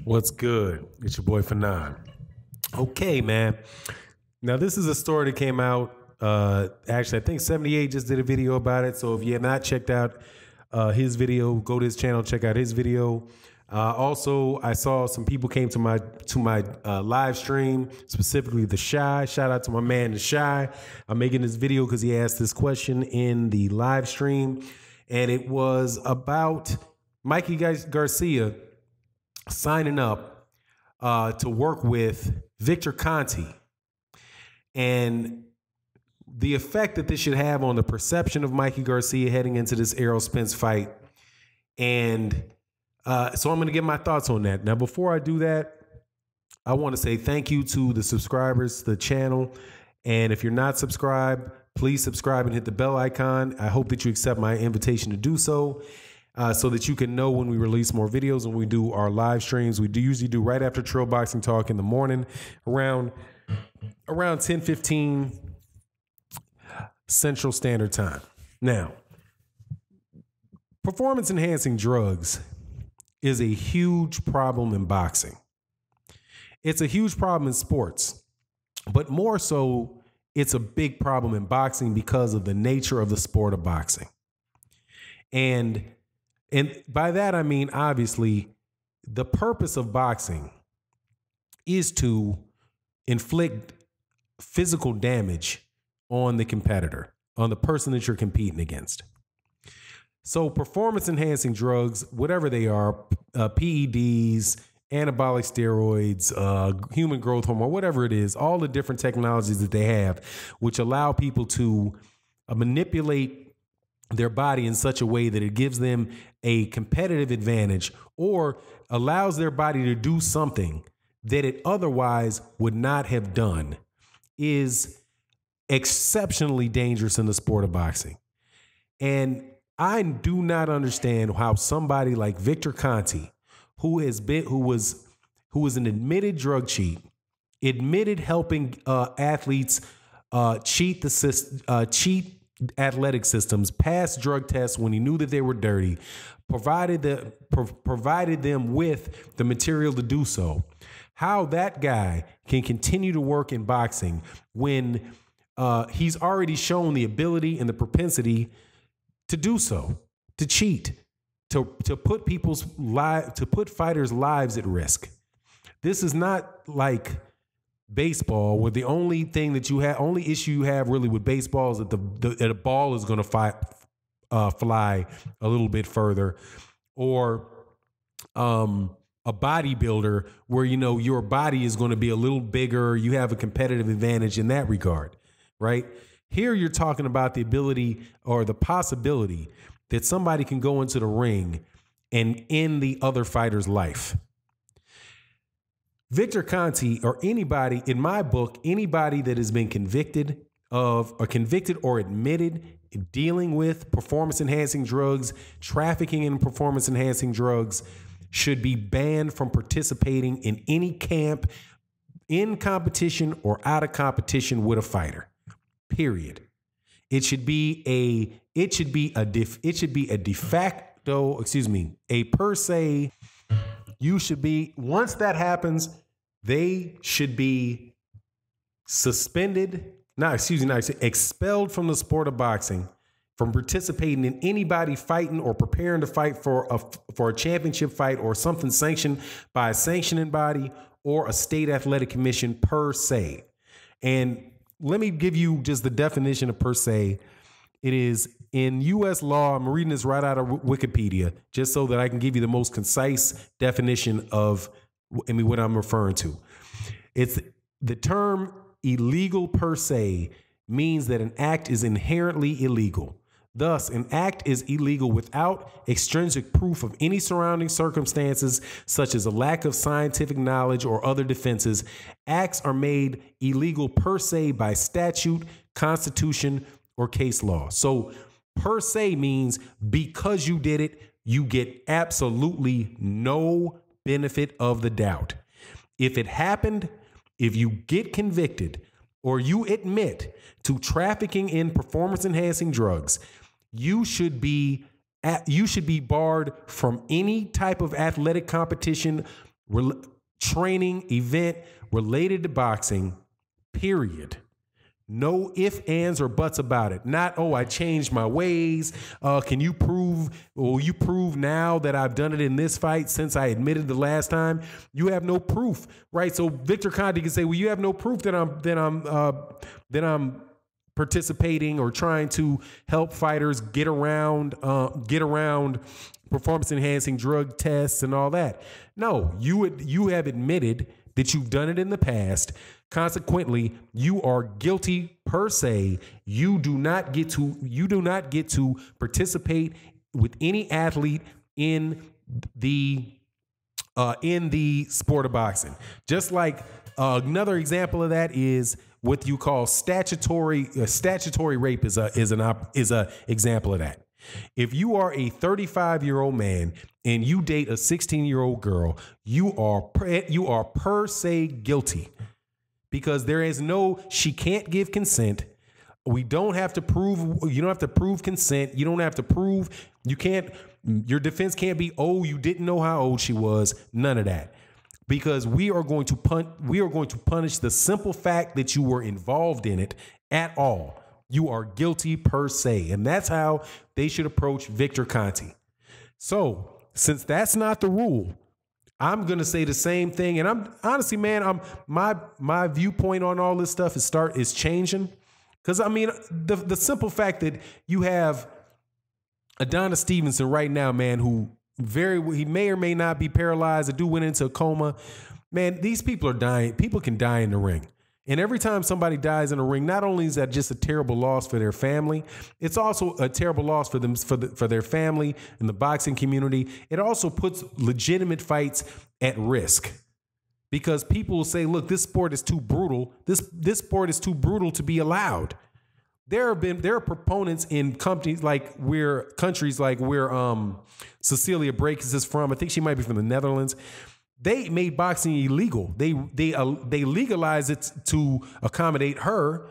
What's good? It's your boy Fanon. Okay, man. Now this is a story that came out. Actually, I think 78 just did a video about it. So if you have not checked out his video, go to his channel, check out his video. Also, I saw some people came to my live stream, specifically the Shy. Shout out to my man, the Shy. I'm making this video because he asked this question in the live stream, and it was about Mikey Garcia signing up to work with Victor Conte and the effect that this should have on the perception of Mikey Garcia heading into this Errol Spence fight. And so I'm going to get my thoughts on that. Now, before I do that, I want to say thank you to the subscribers to the channel. And if you're not subscribed, please subscribe and hit the bell icon. I hope that you accept my invitation to do so. So that you can know when we release more videos and we do our live streams. We usually do right after Trail Boxing Talk in the morning, around 10:15 Central Standard Time. Now, performance enhancing drugs is a huge problem in boxing. It's a huge problem in sports, but more so, it's a big problem in boxing because of the nature of the sport of boxing. And by that, I mean, obviously, the purpose of boxing is to inflict physical damage on the competitor, on the person that you're competing against. So performance enhancing drugs, whatever they are, PEDs, anabolic steroids, human growth hormone, whatever it is, all the different technologies that they have, which allow people to manipulate their body in such a way that it gives them a competitive advantage or allows their body to do something that it otherwise would not have done, is exceptionally dangerous in the sport of boxing. And I do not understand how somebody like Victor Conte, who was an admitted drug cheat, admitted helping athletes cheat athletic systems, pass drug tests when he knew that they were dirty, provided them with the material to do so. How that guy can continue to work in boxing when he's already shown the ability and the propensity to do so, to cheat, to put fighters' lives at risk. This is not like baseball, where the only issue you have really with baseball is that the ball is going to fly a little bit further, or a bodybuilder where, you know, your body is going to be a little bigger. You have a competitive advantage in that regard, right? Here you're talking about the ability or the possibility that somebody can go into the ring and end the other fighter's life. Victor Conte, or anybody, in my book, anybody that has been convicted or admitted dealing with performance-enhancing drugs, trafficking in performance-enhancing drugs, should be banned from participating in any camp, in competition or out of competition with a fighter. Period. It should be a de facto, a per se. You should be, once that happens, they should be expelled from the sport of boxing, from participating in anybody fighting or preparing to fight for a championship fight or something sanctioned by a sanctioning body or a state athletic commission per se. And let me give you just the definition of per se. It is in U.S. law. I'm reading this right out of Wikipedia, just so that I can give you the most concise definition of what I'm referring to. It's the term illegal per se means that an act is inherently illegal. Thus, an act is illegal without extrinsic proof of any surrounding circumstances, such as a lack of scientific knowledge or other defenses. Acts are made illegal per se by statute, constitution, or case law. So per se means because you did it, you get absolutely no benefit of the doubt. If it happened, if you get convicted or you admit to trafficking in performance-enhancing drugs, you should be barred from any type of athletic competition training event related to boxing, period. No ifs, ands, or buts about it. Not, oh, I changed my ways. Can you prove, or you prove now that I've done it in this fight since I admitted the last time? You have no proof, right? So Victor Conte can say, well, you have no proof that I'm participating or trying to help fighters get around performance enhancing drug tests and all that. No, you have admitted that you've done it in the past. Consequently, you are guilty per se. You do not get to participate with any athlete in the sport of boxing. Just like another example of that is what you call statutory rape is a example of that. If you are a 35-year-old man and you date a 16-year-old girl, you are per se guilty, because she can't give consent. You don't have to prove consent. You don't have to prove, your defense can't be, oh, you didn't know how old she was. None of that. Because we are going to punish the simple fact that you were involved in it at all. You are guilty per se. And that's how they should approach Victor Conte. So since that's not the rule, I'm going to say the same thing. And I'm honestly, man, my viewpoint on all this stuff is changing. Because I mean, the simple fact that you have Adonis Stevenson right now, man, he may or may not be paralyzed. The dude went into a coma. Man, these people are dying. People can die in the ring. And every time somebody dies in a ring, not only is that just a terrible loss for their family, it's also a terrible loss for them, for their family and the boxing community. It also puts legitimate fights at risk, because people will say, look, this sport is too brutal. This sport is too brutal to be allowed. There are proponents in countries like where Cecilia Brækhus is from. I think she might be from the Netherlands. They made boxing illegal. They legalized it to accommodate her.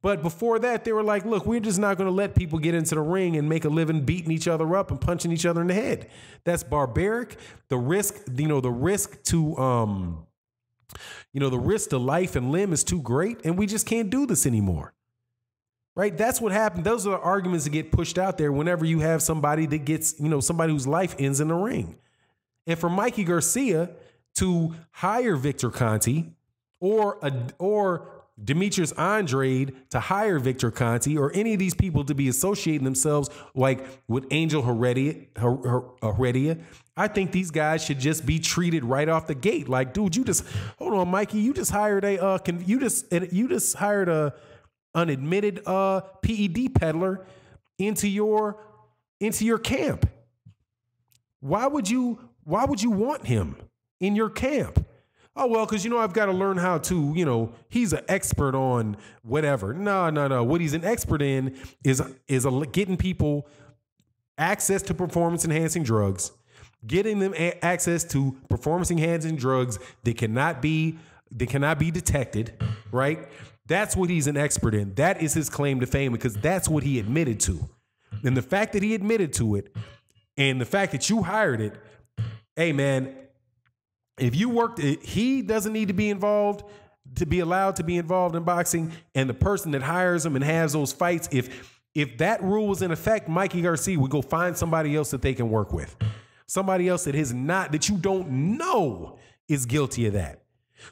But before that, they were like, look, we're just not going to let people get into the ring and make a living beating each other up and punching each other in the head. That's barbaric. The risk to life and limb is too great, and we just can't do this anymore. Right? That's what happened. Those are the arguments that get pushed out there whenever you have somebody that gets, somebody whose life ends in the ring. And for Mikey Garcia to hire Victor Conte or Demetrius Andrade to hire Victor Conte, or any of these people to be associating themselves like with Angel Heredia, I think these guys should just be treated right off the gate. Like, dude, hold on, Mikey, you just hired a unadmitted PED peddler into your camp. Why would you want him in your camp? Oh, well, because, I've got to learn how to, he's an expert on whatever. No. What he's an expert in is getting people access to performance enhancing drugs, getting them access to performance enhancing drugs that cannot be detected, right? That's what he's an expert in. That is his claim to fame, because that's what he admitted to. And the fact that he admitted to it, and the fact that you hired it, hey, man, if you worked it, he doesn't need to be involved to be allowed to be involved in boxing. And the person that hires him and has those fights, if that rule was in effect, Mikey Garcia would go find somebody else that they can work with. Somebody else that you don't know is guilty of that.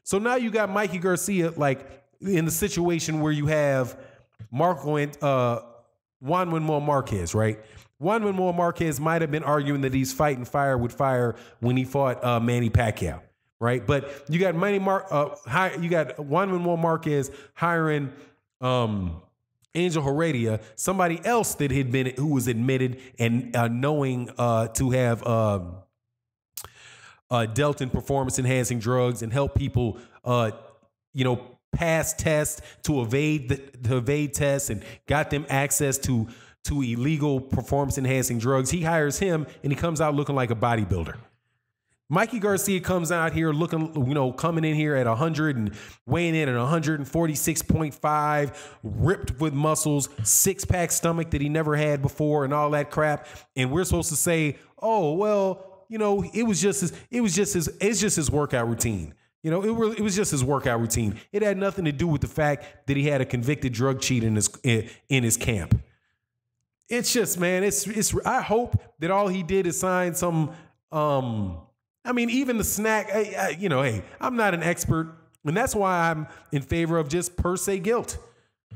So now you got Mikey Garcia like in the situation where you have Juan Manuel Marquez, right? Juan Manuel Marquez might have been arguing that he's fighting fire with fire when he fought Manny Pacquiao, right? But you got you got Juan Manuel Marquez hiring Angel Heredia, somebody else who was admitted and knowing to have dealt in performance enhancing drugs and help people, pass tests to evade tests, and got them access to illegal performance enhancing drugs. He hires him and he comes out looking like a bodybuilder. Mikey Garcia comes out here coming in here at 100 and weighing in at 146.5, ripped with muscles, six-pack stomach that he never had before and all that crap. And we're supposed to say, oh, well, it's just his workout routine. It was just his workout routine. It had nothing to do with the fact that he had a convicted drug cheat in his camp. It's just, man, I hope that all he did is sign some, even the snack, hey, I'm not an expert, and that's why I'm in favor of just per se guilt,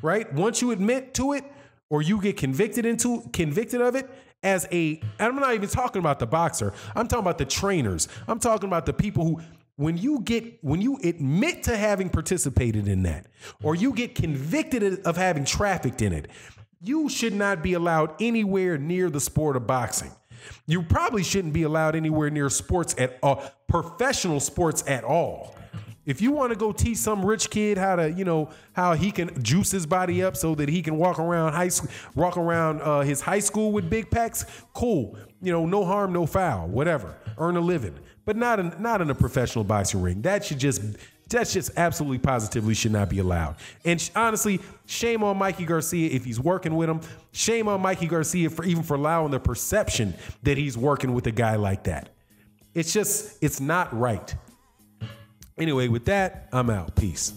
right? Once you admit to it or you get convicted of it, I'm not even talking about the boxer. I'm talking about the trainers. I'm talking about the people who, when you admit to having participated in that, or you get convicted of having trafficked in it, you should not be allowed anywhere near the sport of boxing. You probably shouldn't be allowed anywhere near professional sports at all. If you want to go teach some rich kid how he can juice his body up so that he can walk around his high school with big packs, cool. No harm, no foul, whatever. Earn a living, but not in a professional boxing ring. That's just absolutely positively should not be allowed. And honestly, shame on Mikey Garcia if he's working with him. Shame on Mikey Garcia for allowing the perception that he's working with a guy like that. It's not right. Anyway, with that, I'm out. Peace.